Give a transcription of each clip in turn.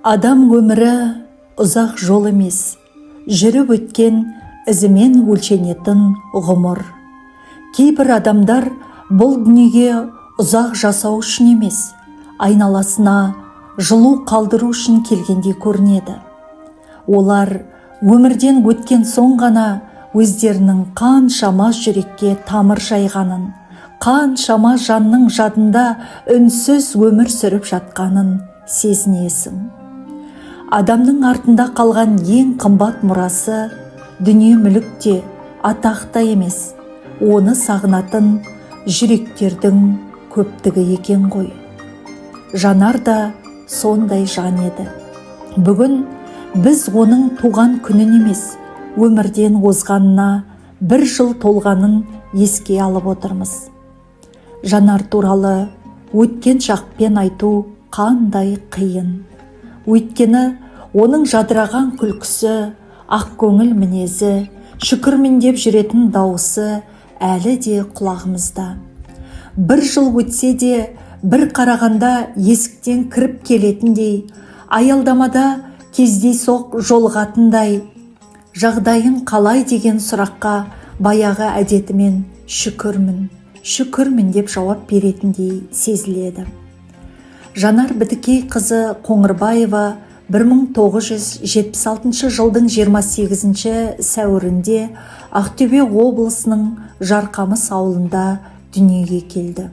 Адам өмірі ұзақ жол емес, жүріп өткен ізімен өлшенетін ғұмыр. Кейбір адамдар бұл дүниеге ұзақ жасау үшін емес, айналасына жылу қалдыру үшін келгендей көрінеді. Олар өмірден өткен соң ғана өздерінің қаншама жүрекке тамыр жайғанын, қаншама жанның жадында үнсіз өмір сүріп жатқанын сезінесің. Адамның артында қалған ең қымбат мұрасы дүние мүлік те, атақ та емес, оны сағынатын жүректердің көптігі екен ғой. Жанар да сондай жан еді. Бүгін біз оның туған күнін емес, өмірден озғанына 1 жыл толғанын еске алып отырмыз. Жанар туралы өткен шақпен айту қандай қиын. Өйткені оның жадыраған күлкісі, ақ көңіл мінезі, шүкірмін деп жүретін дауысы әлі де құлағымызда. 1 жыл өтсе де бір қарағанда есіктен кіріп келетіндей, аялдамада кездейсоқ жолығатындай, жағдайың қалай деген сұраққа баяғы әдетімен шүкірмін деп жауап беретіндей сезіледі. Жанар Бітікей қызы Қоңырбаева 1976 жылдың 28 сәуірінде Ақтөбе облысының Жарқамыс ауылында дүниеге келді.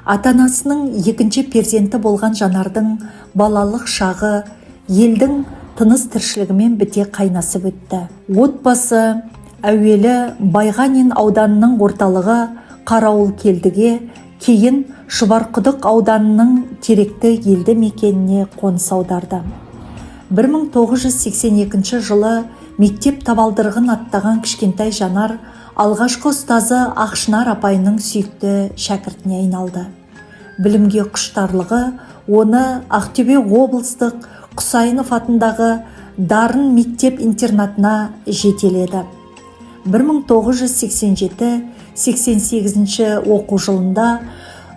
Ата-анасының 2-ші перзенті болған Жанардың балалық шағы елдің тыныс тіршілігімен біте қайнасып өтті. Отбасы әуелі Байғанин ауданының орталығы Қарауылкелдіге, кейін Шұбарқұдық ауданының Теректі елді мекеніне қоныс аударды. 1982 жылы мектеп табалдырығын аттаған кішкентай Жанар алғашқы ұстазы Ақшынар апайының сүйікті шәкіртіне айналды. Білімге құштарлығы оны Ақтөбе облыстық Құсайынов атындағы Дарын мектеп-интернатына жетеледі. 1987-88 оқу жылында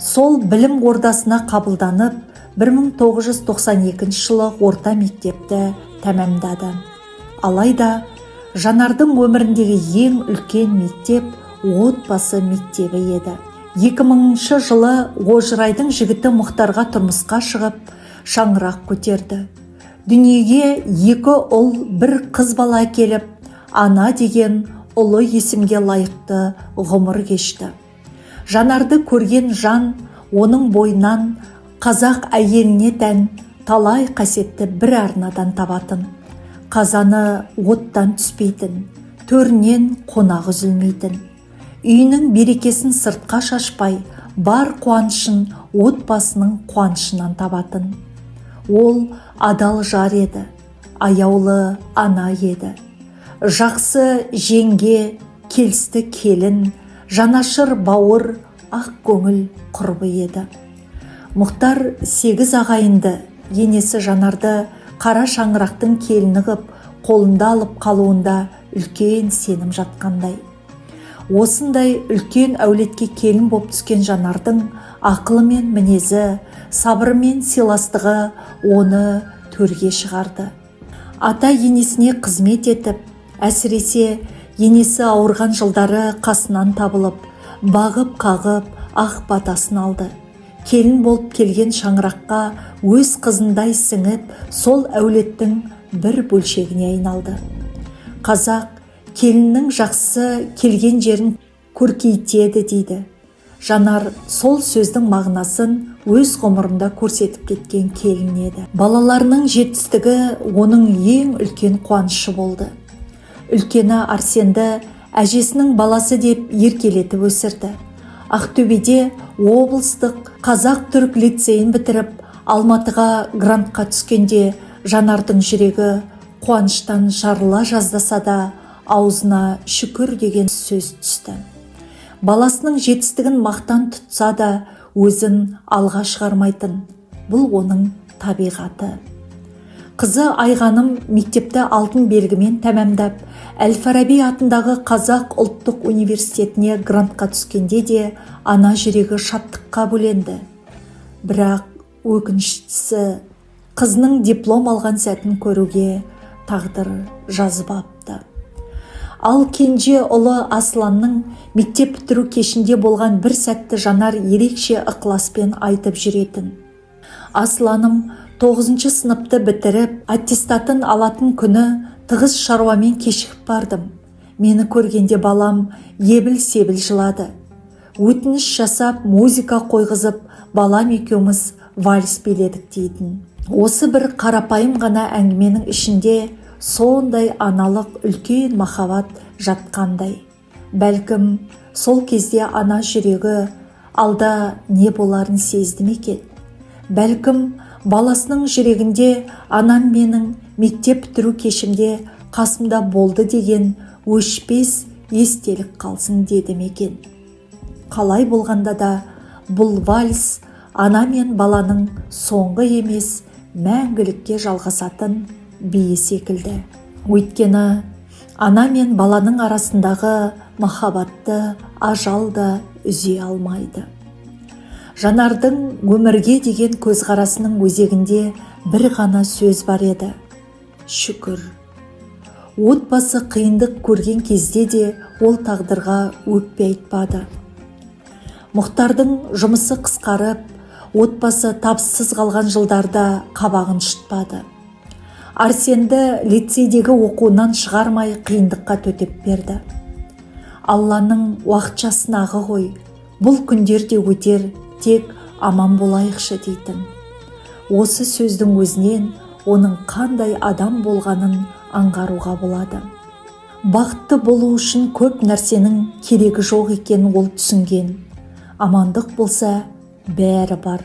сол білім ордасына қабылданып, 1992 жылы орта мектепті тәмамдады. Алайда Жанардың өміріндегі ең үлкен мектеп отбасы мектебі еді. 2000 жылы Ожырайдың жігіті Мұхтарға тұрмысқа шығып, шаңырақ көтерді. Дүниеге 2 ұл, 1 қыз бала келіп, ана деген ұлы есімге лайықты ғұмыр кешті. Жанарды көрген жан оның бойынан қазақ әйеліне тән талай қасиетті бір арнадан табатын. Қазаны оттан түспейтін, төрінен қонақ үзілмейтін. Үйінің берекесін сыртқа шашпай, бар қуанышын отбасының қуанышынан табатын. Ол адал жар еді, аяулы ана еді. Жақсы жеңге, келісті келін, жанашыр бауыр, ақ көңіл құрбы еді. Мұхтар 8 ағайынды, енесі Жанарды қара шаңырақтың келіні ғып, қолында алып қалуында үлкен сенім жатқандай. Осындай үлкен әулетке келін боп түскен Жанардың ақылы мен мінезі, сабыры мен сыйластығы оны төрге шығарды. Ата енесіне қызмет етіп, әсіресе енесі ауырған жылдары қасынан табылып, бағып-қағып ақ батасын алды. Келін болып келген шаңыраққа өз қызындай сіңіп, сол әулеттің бір бөлшегіне айналды. Қазақ келіннің жақсы келген жерін көркейтеді дейді. Жанар сол сөздің мағынасын өз ғұмырында көрсетіп кеткен келін еді. Балаларының жетістігі оның ең үлкен қуанышы болды. Үлкені Арсенді әжесінің баласы деп еркелетіп өсірді. Ақтөбеде облыстық қазақ-түрік лицейін бітіріп, Алматыға грантқа түскенде Жанардың жүрегі қуаныштан жарыла жаздаса да, аузына шүкір деген сөз түсті. Баласының жетістігін мақтан тұтса да, өзін алға шығармайтын. Бұл оның табиғаты. Қызы Айғаным мектепті алтын белгімен тәмамдап, Әл-Фараби атындағы Қазақ ұлттық университетіне грантқа түскенде де ана жүрегі шаттыққа бөленді. Бірақ өкініштісі қызының диплом алған сәтін көруге тағдыр жазып апты. Ал кенже ұлы Асланның мектеп бітіру кешінде болған бір сәтті Жанар ерекше ықыласпен айтып жүретін. Асланым 9 сыныпты бітіріп, аттестатын алатын күні тығыз шаруамен кешігіп бардым. Мені көргенде балам ебіл-себіл жылады. Өтініш жасап, музыка қойғызып, балам екеуміз вальс биледік дейтін. Осы бір қарапайым ғана әңгіменің ішінде сондай аналық үлкен махаббат жатқандай. Бәлкім, сол кезде ана жүрегі алда не боларын сезді ме екен? Бәлкім, баласының жүрегінде анам менің мектеп бітіру кешімде қасымда болды деген өшпес естелік қалсын деді ме екен? Қалай болғанда да бұл вальс ана мен баланың соңғы емес, мәңгілікке жалғасатын биі секілді. Өйткені ана мен баланың арасындағы махаббатты ажал да үзе алмайды. Жанардың өмірге деген көзқарасының өзегінде бір ғана сөз бар еді: шүкір. Отбасы қиындық көрген кезде де ол тағдырға өкпе айтпады. Мұхтардың жұмысы қысқарып, отбасы тапсыз қалған жылдарда қабағын шытпады. Арсенді лицейдегі оқуынан шығармай қиындыққа төтеп берді. Алланың уақытша сынағы ғой, бұл күндерде өтер, тек аман болайықшы дейтін. Осы сөздің өзінен оның қандай адам болғанын аңғаруға болады. Бақытты болу үшін көп нәрсенің керегі жоқ екенін ол түсінген. Амандық болса, бәрі бар.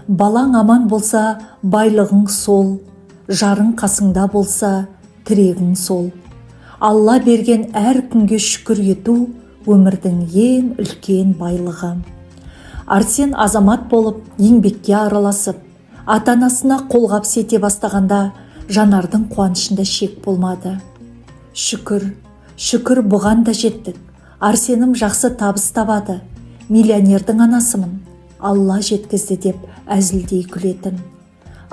Балаң аман болса, байлығың сол. Жарың қасыңда болса, тірегің сол. Алла берген әр күнге шүкір ету өмірдің ең үлкен байлығы. Арсен азамат болып, еңбекке араласып, ата-анасына қолғап сете бастағанда Жанардың қуанышында шек болмады. Шүкір бұған да жеттік. Арсенім жақсы табыс табады. Миллионердің анасымын. Алла жеткізді деп әзілдей күлетін.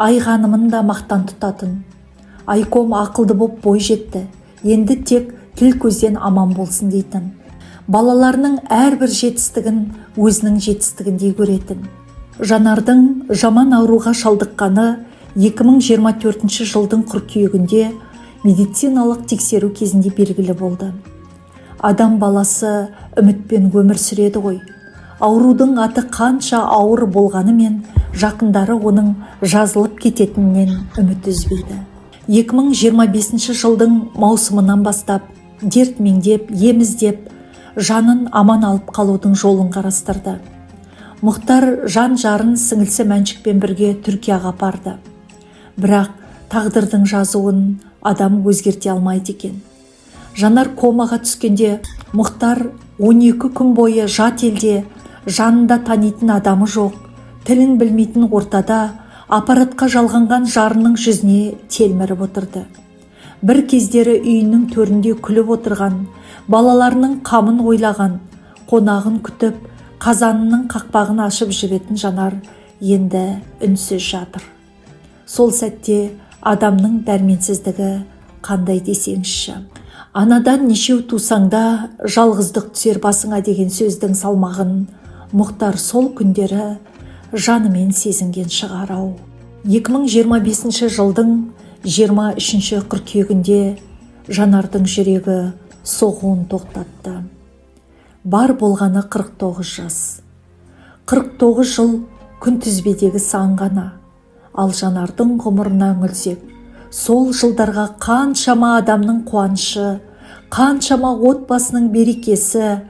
Айғанымын да мақтан тұтатын. Айком ақылды боп бой жетті. Енді тек тіл көзден аман болсын дейтін. Балаларының әрбір жетістігін өзінің жетістігіндей көретін. Жанардың жаман ауруға шалдыққаны 2024 жылдың қыркүйегінде медициналық тексеру кезінде белгілі болды. Адам баласы үмітпен өмір сүреді ғой. Аурудың аты қанша ауыр болғанымен жақындары оның жазылып кететінен үміт үзбейді. 2025 жылдың маусымынан бастап дерт меңдеп, ем іздеп, жанын аман алып қалудың жолын қарастырды. Мұхтар жан жарын сіңілсі Мәншікпен бірге Түркияға апарды. Бірақ тағдырдың жазуын адам өзгерте алмайды екен. Жанар комаға түскенде Мұхтар 12 күн бойы жат елде, жанында танитын адамы жоқ, тілін білмейтін ортада аппаратқа жалғанған жарының жүзіне телміріп отырды. Бір кездері үйінің төрінде күліп отырған, балаларының қамын ойлаған, қонағын күтіп, қазанының қақпағын ашып жүретін Жанар енді үнсіз жатыр. Сол сәтте адамның дәрменсіздігі қандай десеңізші. Анадан нешеу тусаңда жалғыздық түсер басыңа деген сөздің салмағын Мұхтар сол күндері жанымен сезінген шығарау. 2025 жылдың 23 қыркүйегінде Жанардың жүрегі соғуын тоқтатты. Бар болғаны 49 жас. 49 жыл күнтізбедегі сан ғана. Ал Жанардың ғұмырына үңілсек, сол жылдарға қаншама адамның қуанышы, қаншама отбасының берекесі,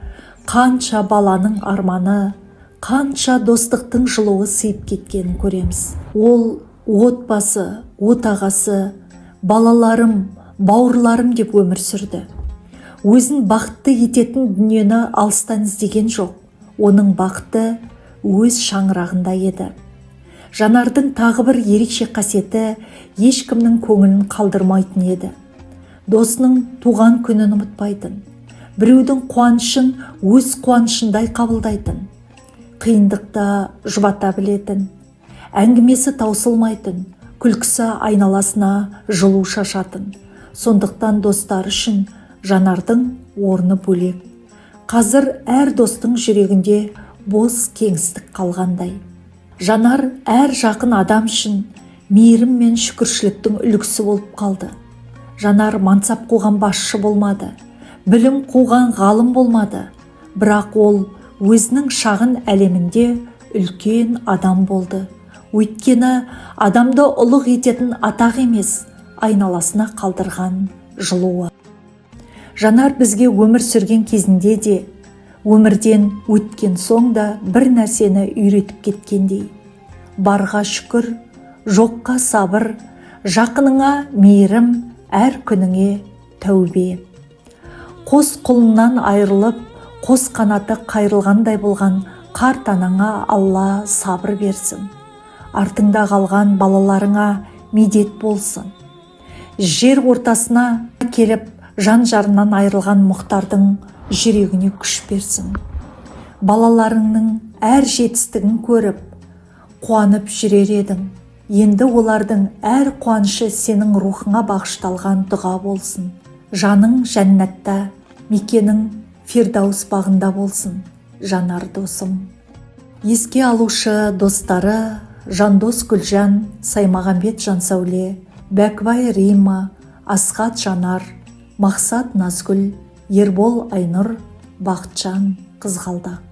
қанша баланың арманы, қанша достықтың жылуы сыйып кеткенін көреміз. Ол отбасы, отағасы, балаларым, бауырларым деп өмір сүрді. Өзін бақытты ететін дүниені алыстан іздеген жоқ. Оның бақыты өз шаңырағында еді. Жанардың тағы бір ерекше қасиеті ешкімнің көңілін қалдырмайтын еді. Досының туған күнін ұмытпайтын. Біреудің қуанышын өз қуанышындай қабылдайтын. Қиындықта жұбата білетін. Әңгімесі таусылмайтын. күлкісі айналасына жылу шашатын. Сондықтан достар үшін Жанардың орны бөлек. Қазір әр достың жүрегінде бос кеңістік қалғандай. Жанар әр жақын адам үшін мейірім мен шүкіршіліктің үлгісі болып қалды. Жанар мансап қуған басшы болмады, білім қуған ғалым болмады, бірақ ол өзінің шағын әлемінде үлкен адам болды. Өйткені адамды ұлық ететін атақ емес, айналасына қалдырған жылуы. Жанар бізге өмір сүрген кезінде де, өмірден өткен соң да бір нәрсені үйретіп кеткендей. Барға шүкір, жоққа сабыр, жақыныңа мейірім, әр күніңе тәубе. Қос құлыннан айырылып, қос қанаты қайрылғандай болған қарт анаңа Алла сабыр берсін. Артыңда қалған балаларыңа медет болсын. Жер ортасына келіп, жан-жарынан айырылған мұқтардың жүрегіне күш берсін. Балаларыңның әр жетістігін көріп, қуанып жүрер едің. Енді олардың әр қуанышы сенің рухыңа бағышталған дұға болсын. Жаның жәннатта, мекенің Фирдаус бағында болсын, Жанар досым. Еске алушы достары: Жандос Гүлжан, Саймағамбет Жансәуле, Бәкбай Рима, Асхат Жанар, Мақсат Назгүл, Ербол Айнұр, Бақытжан Қызғалдақ.